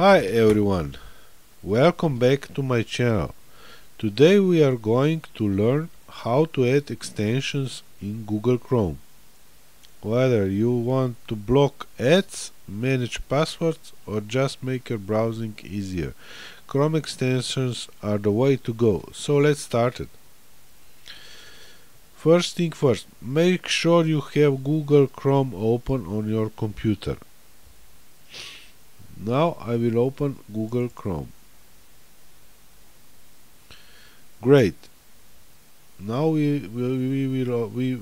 Hi everyone, welcome back to my channel. Today we are going to learn how to add extensions in Google Chrome. Whether you want to block ads, manage passwords, or just make your browsing easier, Chrome extensions are the way to go. So let's start it. First thing first, make sure you have Google Chrome open on your computer. Now I will open Google Chrome. Great. Now we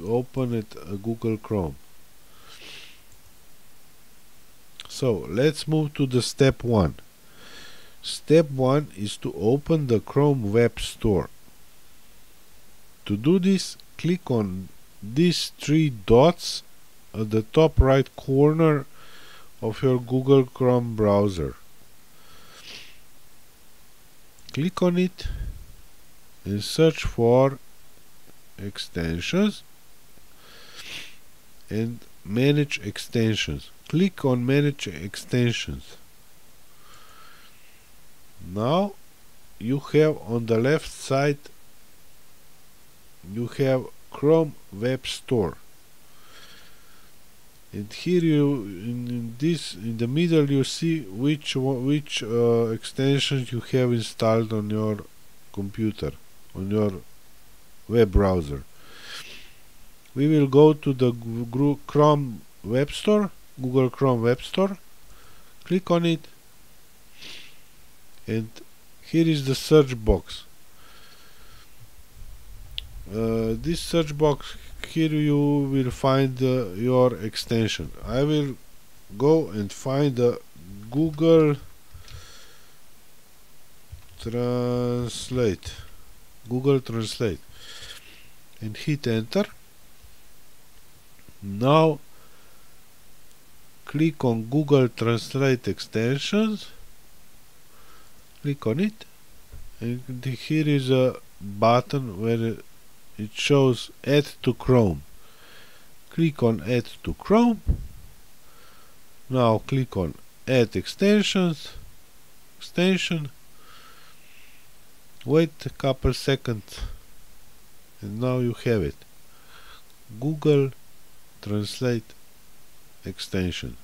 open it Google Chrome. So let's move to the step 1. Step 1 is to open the Chrome Web Store. To do this, click on these 3 dots at the top right corner of your Google Chrome browser. Click on it and search for extensions and manage extensions. Click on manage extensions. Now you have on the left side you have Chrome Web Store, and here you in the middle you see which extensions you have installed on your computer, on your web browser. We will go to the Chrome Web Store, Google Chrome Web Store. Click on it, and here is the search box. This search box, here you will find your extension. I will go and find the Google Translate, and hit enter. Now click on Google Translate extensions, click on it, and here is a button where it shows add to Chrome. Click on add to Chrome. Now click on add extension. Wait a couple seconds, and now you have it. Google Translate extension.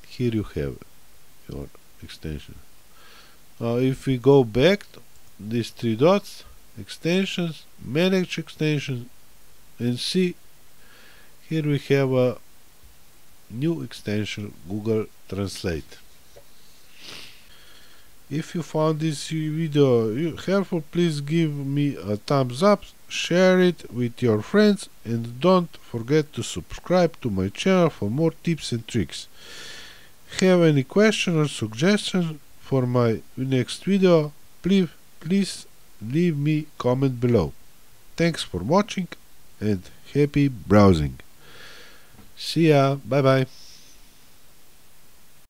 Here you have your extension. Now if we go back to these 3 dots, extensions, manage extensions, and see, here we have a new extension, Google Translate. If you found this video helpful, please give me a thumbs up, share it with your friends, and don't forget to subscribe to my channel for more tips and tricks. Have any question or suggestion for my next video, please leave me comment below. Thanks for watching and happy browsing. See ya, bye bye.